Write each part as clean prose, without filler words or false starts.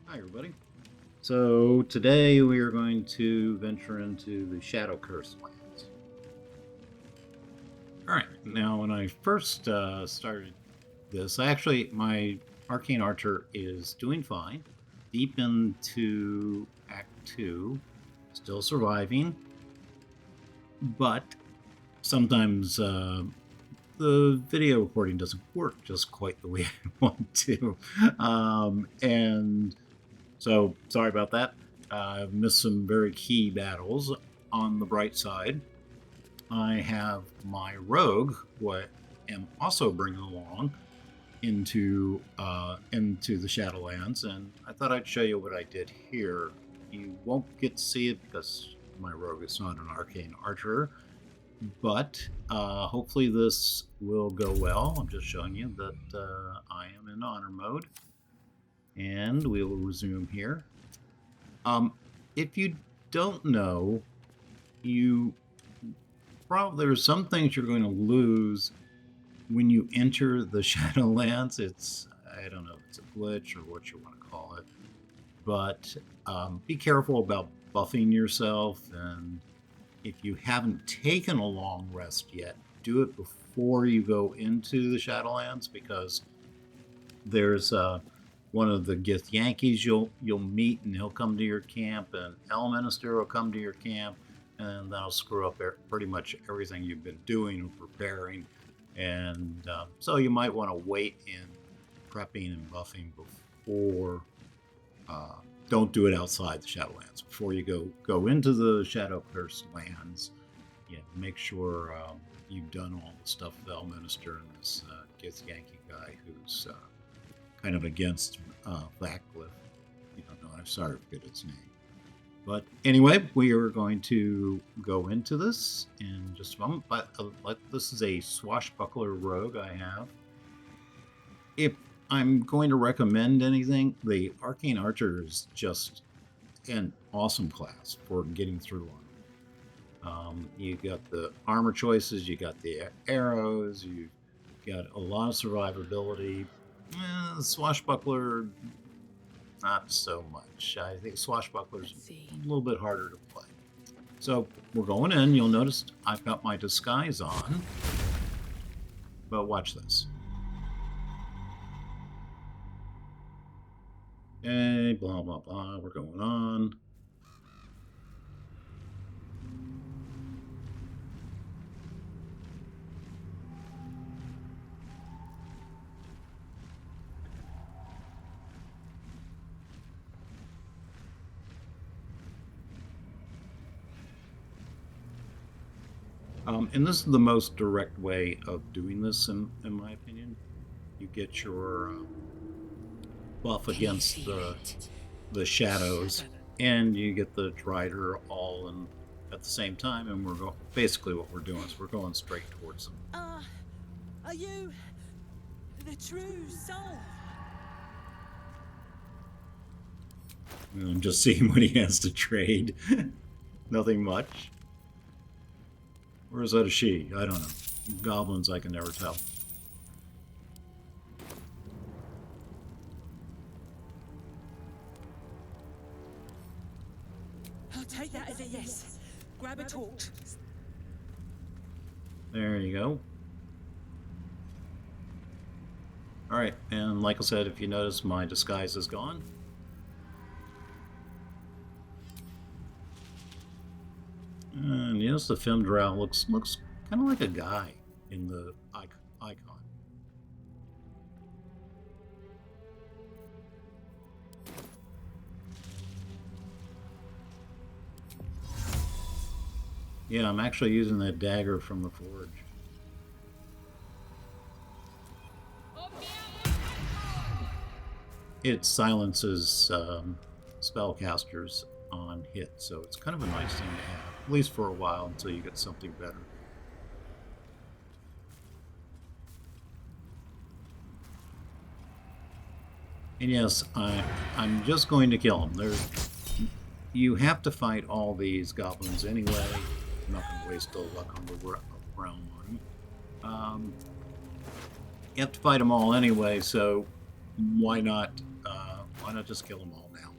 Hi, everybody. So today we are going to venture into the Shadow Curse lands. All right. Now, when I first started this, my Arcane Archer is doing fine. Deep into Act 2, still surviving, but sometimes the video recording doesn't work just quite the way I want to. And so, sorry about that. I've missed some very key battles. On the bright side, I have my rogue, who I am also bringing along into the Shadowlands, and I thought I'd show you what I did here. You won't get to see it because my rogue is not an arcane archer, but hopefully this will go well. I'm just showing you that I am in honor mode, and we will resume here. If you don't know, you probably there's some things you're going to lose when you enter the Shadowlands. I don't know if it's a glitch or what you want to call it, but be careful about buffing yourself, and if you haven't taken a long rest yet, do it before you go into the Shadowlands, because there's one of the Gith Yankees you'll meet, and he'll come to your camp, and Elminister will come to your camp, and that'll screw up pretty much everything you've been doing and preparing. And so you might want to wait in prepping and buffing before. Don't do it outside the Shadowlands. Before you go into the Shadow Curse lands, make sure you've done all the stuff with Elminister and this Gith Yankee guy who's kind of against Blackcliff. You don't know. I'm sorry to forget its name. But anyway, we are going to go into this in just a moment. But this is a Swashbuckler rogue I have. If I'm going to recommend anything, the Arcane Archer is just an awesome class for getting through on. You got the armor choices, you got the arrows, you've got a lot of survivability. Swashbuckler, not so much. I think Swashbuckler's a little bit harder to play. So we're going in. You'll notice I've got my disguise on. But watch this. Okay, blah, blah, blah. We're going on. And this is the most direct way of doing this, in my opinion. You get your buff against the shadows, and you get the drider all in at the same time, and basically what we're doing is we're going straight towards them. Are you the true soul? And I'm just seeing what he has to trade. Nothing much. Or is that a she? I don't know. Goblins, I can never tell. I'll take that as a yes. Grab a torch. There you go. Alright, and like I said, if you notice, my disguise is gone. And yes, the Femdrow looks kind of like a guy in the icon. Yeah, I'm actually using that dagger from the forge. It silences spellcasters on hit, so it's kind of a nice thing to have, at least for a while until you get something better. And yes, I'm just going to kill them. You have to fight all these goblins anyway. I'm not going to waste all luck on the realm on them. You have to fight them all anyway, so why not Why not just kill them all now?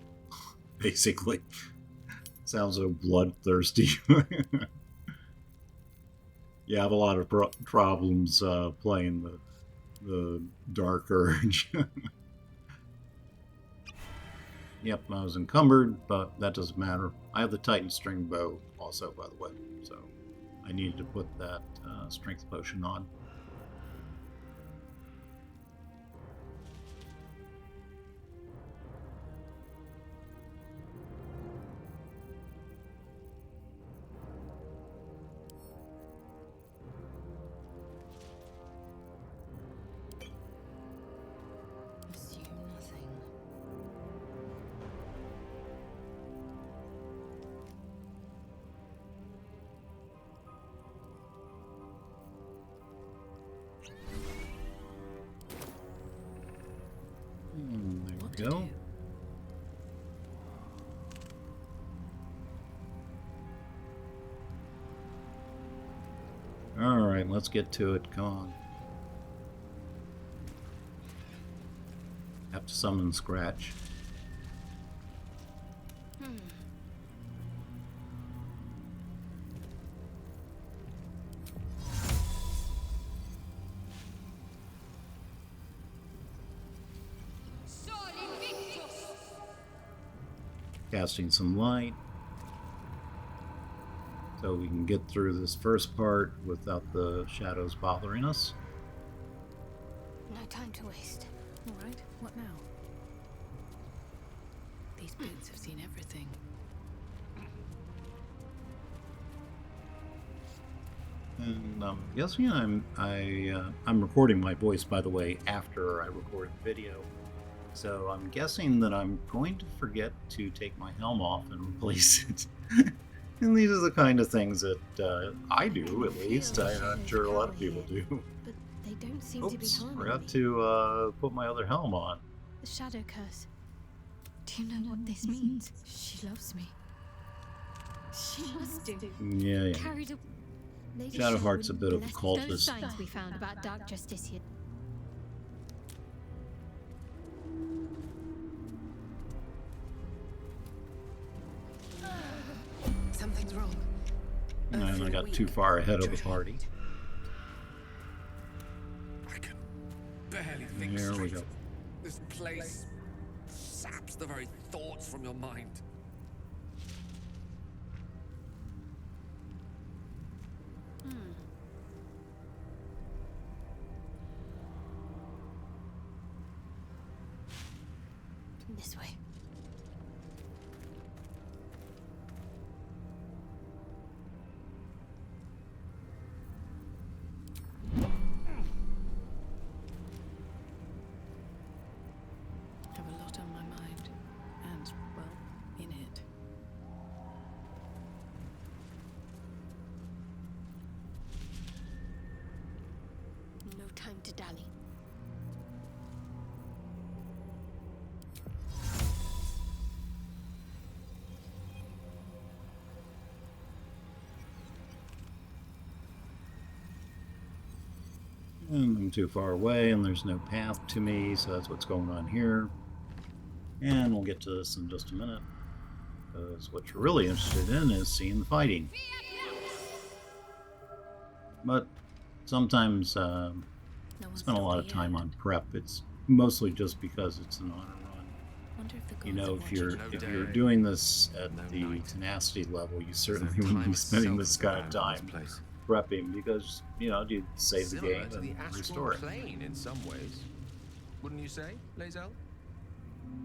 Basically. Sounds so bloodthirsty. You have a lot of problems playing the Dark Urge. Yep, I was encumbered, but that doesn't matter. I have the Titan String Bow also, by the way, so I needed to put that strength potion on. There we go. Alright, let's get to it. Come on. Have to summon Scratch. Casting some light so we can get through this first part without the shadows bothering us. No time to waste. All right, what now? These boots have seen everything. And I'm guessing I'm recording my voice, by the way, after I record the video. So I'm guessing that I'm going to forget to take my helm off and replace it. And these are the kind of things that I do, at least. I'm sure a lot of people do. But they don't seem to be Oops, harming forgot me. to put my other helm on. The shadow curse. Do you know what this means? She loves me. She must do. Yeah. Carried a... Lady Shadowheart's a Sherwood bit of a blessed cultist. those signs we found about Dark Justician. Something's wrong. And I got too far ahead of the party. I can barely think There we straight. go. This place saps the very thoughts from your mind. This way. Have a lot on my mind, and, well, in it. No time to dally. And I'm too far away, and there's no path to me, so that's what's going on here. And we'll get to this in just a minute, because what you're really interested in is seeing the fighting. But sometimes I No one's spend a lot of still time here. on prep. It's mostly just because it's an honor run. Wonder if the You gods know, are if watching. you're doing this at no the night. tenacity level, you There's certainly no wouldn't time be spending itself this at kind the of bottom time this place. prepping, because you'd save the Similar game to the and astral restore it. plane in some ways. Wouldn't you say, Lae'zel?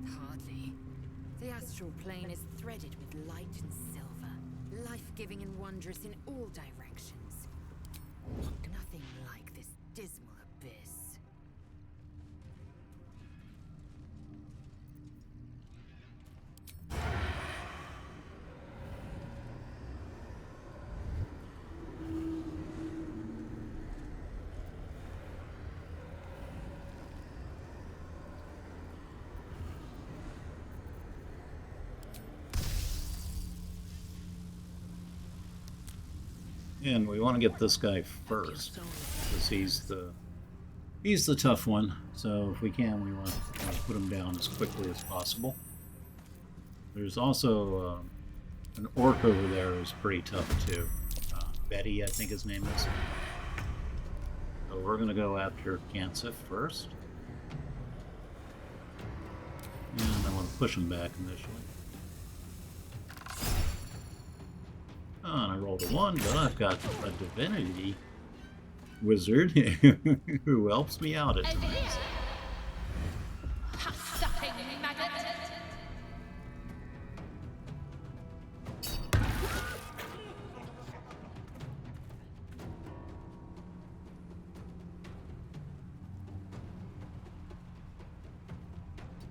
Hardly. The astral plane is threaded with light and silver, life-giving and wondrous in all directions. Nothing like this dismal abyss. And we want to get this guy first, because he's the tough one. So if we can, we want to put them down as quickly as possible. There's also an orc over there who's pretty tough too. Betty, I think his name is. So we're going to go after Kansif first. And I want to push him back initially. Oh, and I rolled a 1, but I've got a divinity wizard who helps me out at times.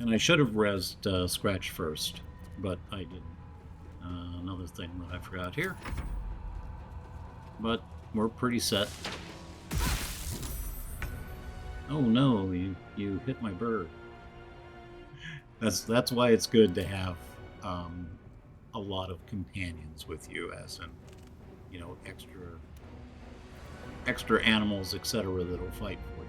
And I should have rezzed Scratch first, but I didn't. Another thing that I forgot here. But we're pretty set. Oh no, you hit my bird. That's why it's good to have a lot of companions with you, as in, you know, extra animals, etc., that'll fight for you.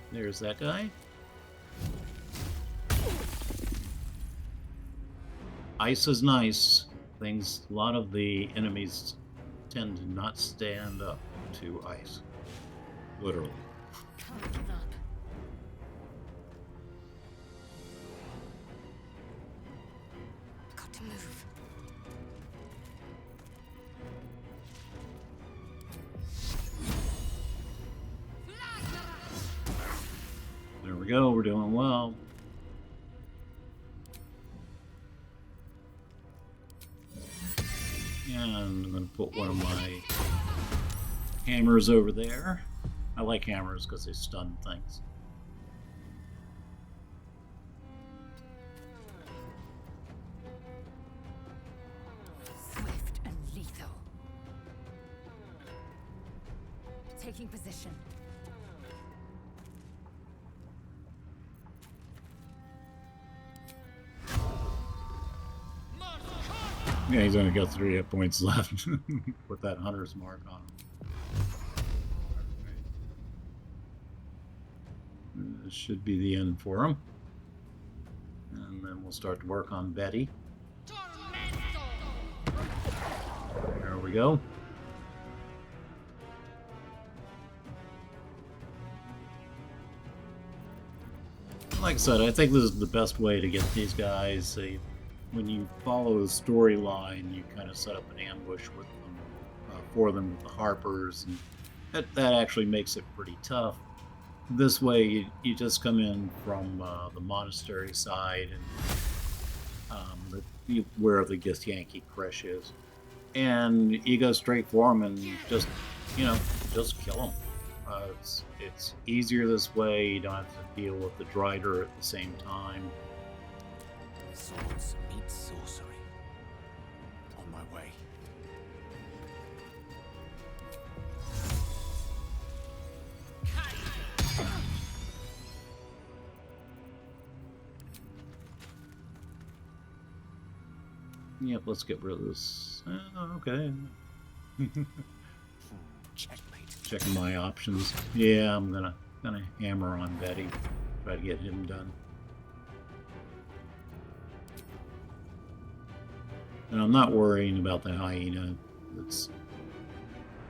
There's that guy. Ice is nice. A lot of the enemies tend to not stand up to ice. Literally. Can't give up. Got to move. There we go, we're doing well. And I'm going to put one of my hammers over there. I like hammers because they stun things. Swift and lethal. Taking position. Yeah, he's only got 3 hit points left. Put that hunter's mark on him. This should be the end for him. And then we'll start to work on Betty. There we go. Like I said, I think this is the best way to get these guys. When you follow the storyline, you kind of set up an ambush with them, for them with the Harpers, and that actually makes it pretty tough. This way, you just come in from the monastery side, and where the Githyanki Kresh is, and you go straight for them and just kill them. It's easier this way. You don't have to deal with the Drider at the same time. Swords meet sorcery. On my way. Yep, let's get rid of this. Okay. Checkmate. Checking my options. Yeah, I'm gonna hammer on Betty. Try to get him done. And I'm not worrying about the hyena. It's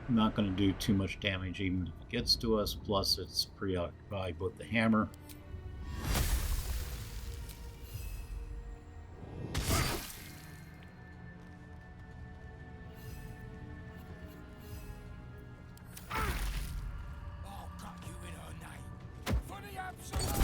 not going to do too much damage even if it gets to us. Plus, it's preoccupied with the hammer. I'll cut you in her name. For the absolute.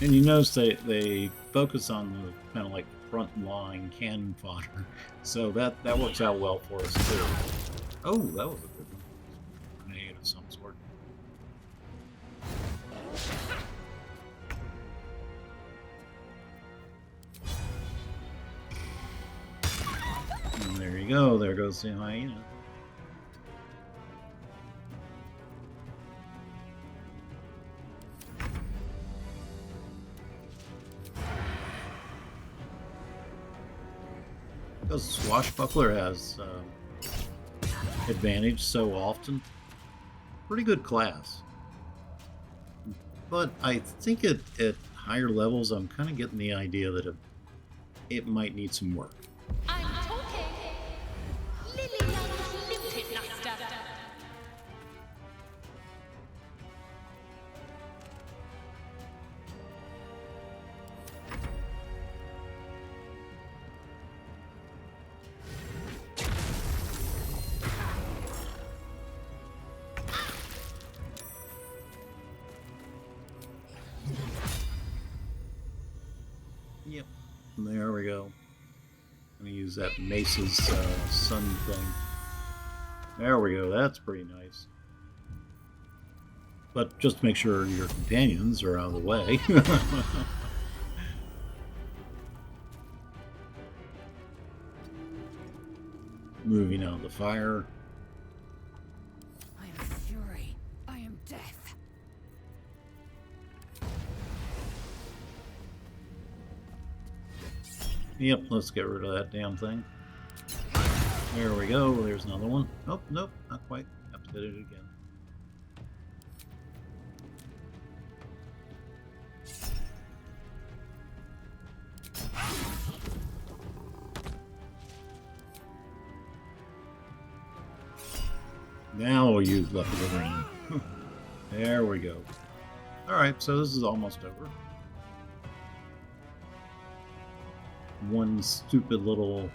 And you notice they focus on the kind of like front line cannon fodder. So that works out well for us too. Oh, that was a good one. Grenade of some sort. And there you go. There goes the hyena. Because Swashbuckler has advantage so often. Pretty good class. But I think at higher levels, I'm kind of getting the idea that it might need some work. I'm talking. Lily looted luster. Yep. There we go. I'm going to use that Mace's sun thing. There we go. That's pretty nice. But just make sure your companions are out of the way. Moving out of the fire. I am fury. I am death. Yep, let's get rid of that damn thing. There we go. There's another one. Oh, nope, not quite. Have to hit it again. Now we'll use Luck of the Rain. There we go. Alright, so this is almost over. One stupid little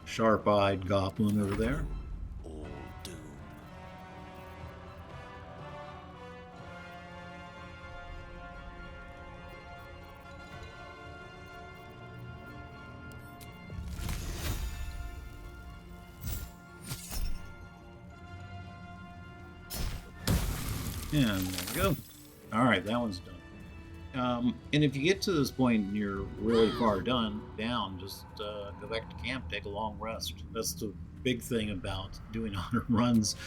sharp-eyed goblin over there. All doom. And there we go. Alright, that one's done. And if you get to this point and you're really far down, just go back to camp, take a long rest. That's the big thing about doing 100 runs.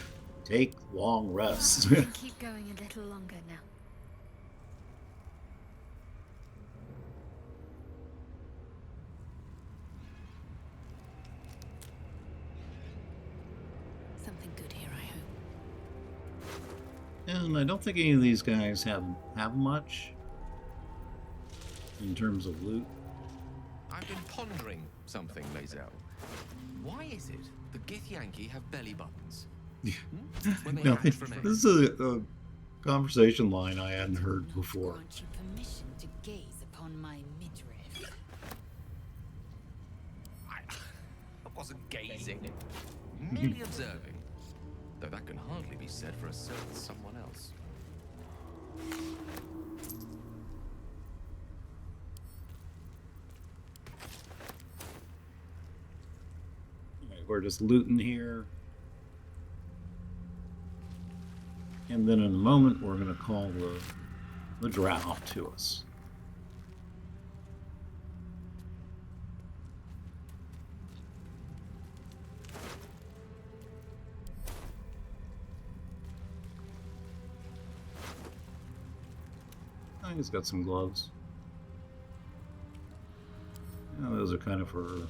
Take long rests. We can keep going a little longer now. Something good here, I hope. And I don't think any of these guys have much in terms of loot. I've been pondering something, Mazel. Why is it the Githyanki have belly buttons? When they No, hatch from eggs? this is a conversation line I hadn't heard before. Grant you permission to gaze upon my midriff. I wasn't gazing, merely observing. Though that can hardly be said for a certain someone else. We're just looting here. And then in a moment, we're going to call the drow to us. I think it's got some gloves. Yeah, those are kind of for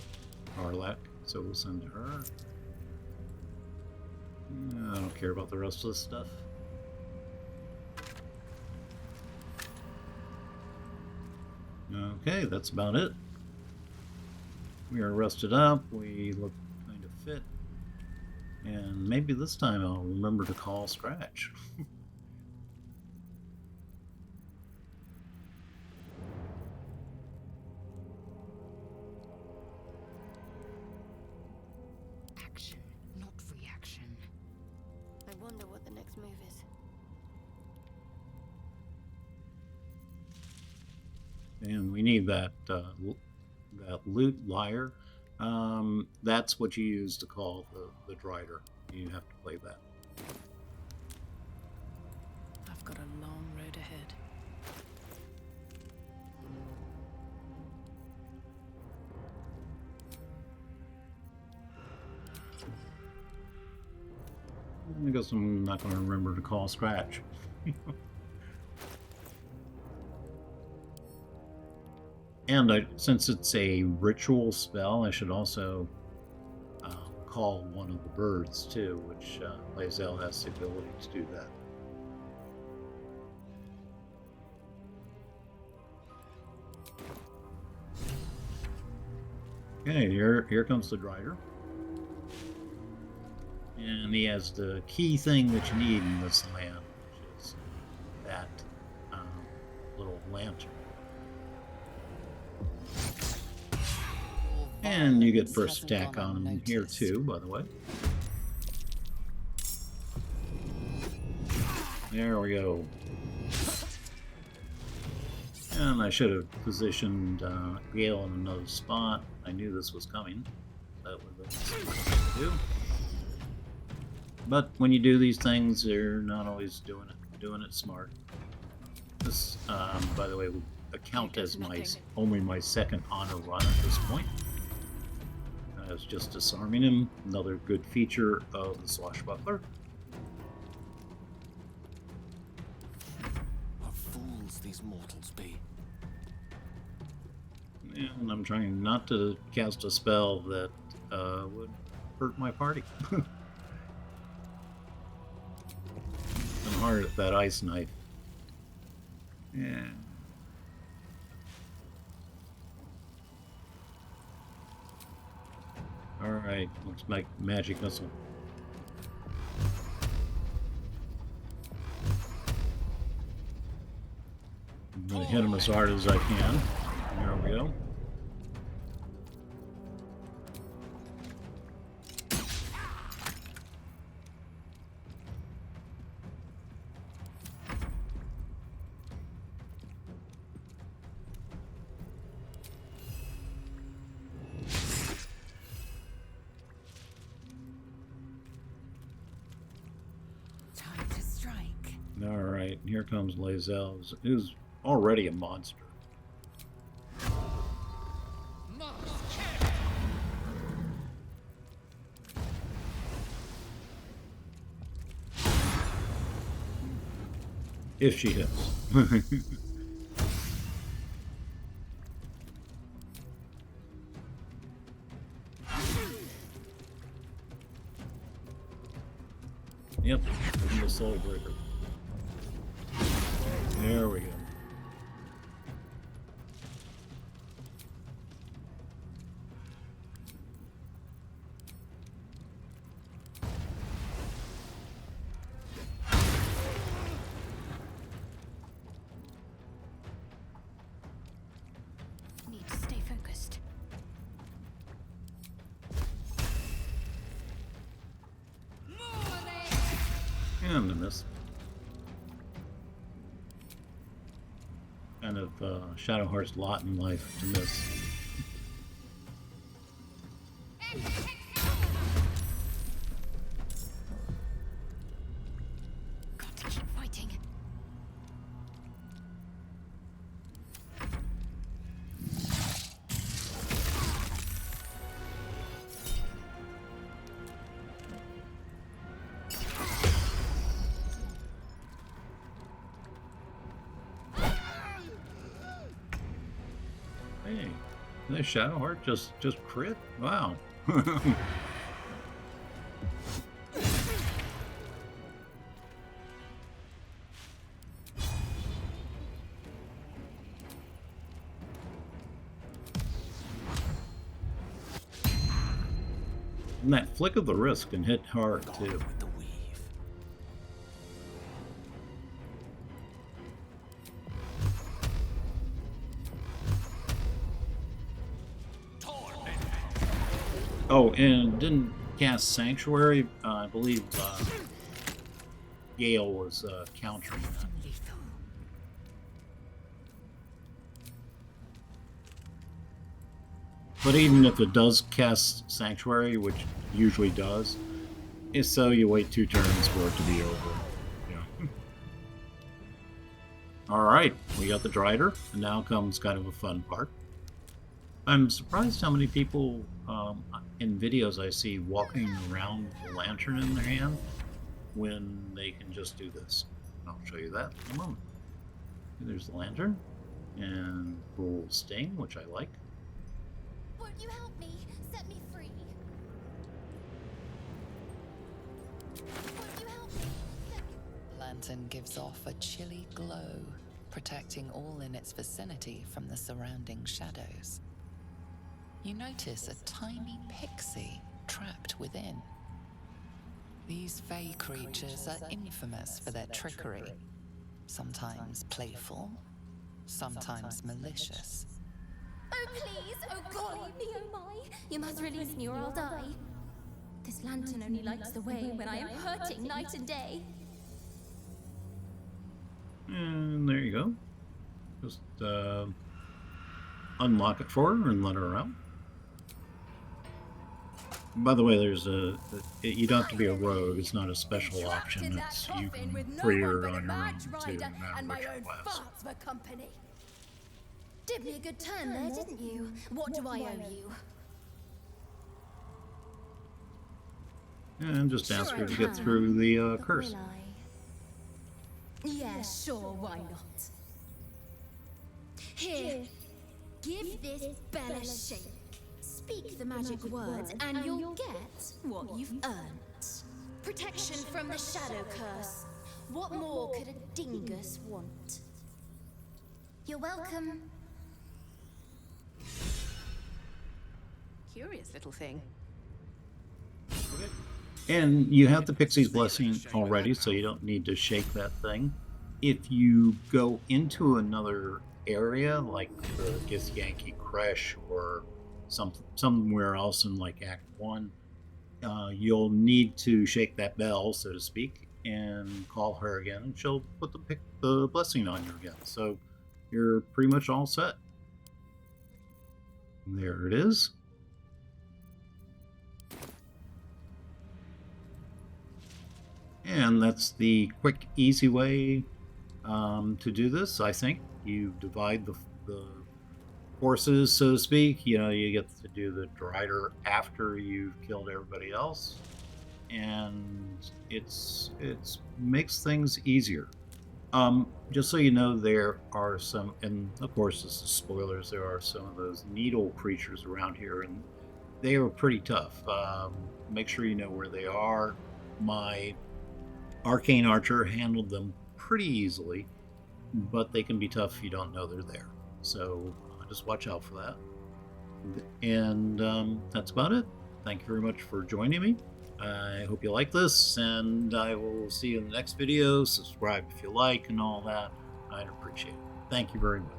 Arlak. So we'll send her. I don't care about the rest of this stuff. Okay, that's about it. We are rested up. We look kind of fit. And maybe this time I'll remember to call Scratch. Action, not reaction. I wonder what the next move is. And we need that loot lyre. That's what you use to call the drider. You have to play that. I've got a long road ahead. I guess I'm not going to remember to call Scratch. And since it's a ritual spell, I should also call one of the birds too, which Lae'zel has the ability to do that. Okay, here comes the drider. And he has the key thing that you need in this land, which is that little lantern. And you get first attack on him here too, by the way. There we go. And I should have positioned Gale in another spot. I knew this was coming. That would have been something to do. But when you do these things, you're not always doing it smart. This, by the way, will count as only my second honor run at this point. I was just disarming him. Another good feature of the Swashbuckler. What fools these mortals be. And I'm trying not to cast a spell that would hurt my party. I'm hard at that ice knife. Yeah. Alright, looks like magic missile. I'm gonna hit him as hard as I can. There we go. Time to strike. Alright, here comes Lae'zel, who's already a monster. If she hits. Yep, the soul breaker. There we go. Need to stay focused. And a miss. Kind of Shadowheart's lot in life to miss. Got to keep fighting. Hey, this Shadowheart just crit? Wow. And that flick of the wrist can hit hard too. With the weave. Oh, and didn't cast Sanctuary. I believe Gale was countering that. Lethal. But even if it does cast Sanctuary, which usually does, if so, you wait 2 turns for it to be over. Yeah. Alright, we got the Drider, and now comes kind of a fun part. I'm surprised how many people in videos I see walking around with a lantern in their hand when they can just do this. I'll show you that in a moment. There's the lantern. And Bull Sting, which I like. Won't you help me? Set me free. Won't you help me? Lantern gives off a chilly glow, protecting all in its vicinity from the surrounding shadows. You notice a tiny pixie trapped within. These fey creatures are infamous for their trickery, sometimes playful, sometimes malicious. Oh please! Oh God! Leave me, oh my! You must release me or I'll die. This lantern only lights the way when I am hurting night and day. And there you go. Just unlock it for her and let her out. By the way, there's you don't have to be a rogue. It's not a special option. It's you can free her on your own too, no matter which class. For company. Did me a good turn there, didn't you? What do I owe you? And just ask her to get through the curse. Yeah, sure, why not? Here, give this bell a shake. Speak the magic words and you'll get what you've earned. Protection from the shadow curse. What more could a dingus want? You're welcome. Curious little thing. And you have the Pixie's Blessing already, so you don't need to shake that thing. If you go into another area, like the Githyanki Creche or somewhere else in like Act 1, you'll need to shake that bell, so to speak, and call her again, and she'll put the blessing on you again. So you're pretty much all set. There it is. And that's the quick, easy way to do this, I think. You divide the forces, so to speak. You know, you get to do the drider after you've killed everybody else. And it's makes things easier. Just so you know, there are some, and of course this is spoilers, there are some of those needle creatures around here, and they are pretty tough. Make sure you know where they are. My Arcane Archer handled them pretty easily, but they can be tough if you don't know they're there. So just watch out for that. And that's about it. Thank you very much for joining me. I hope you like this, and I will see you in the next video. Subscribe if you like and all that. I'd appreciate it. Thank you very much.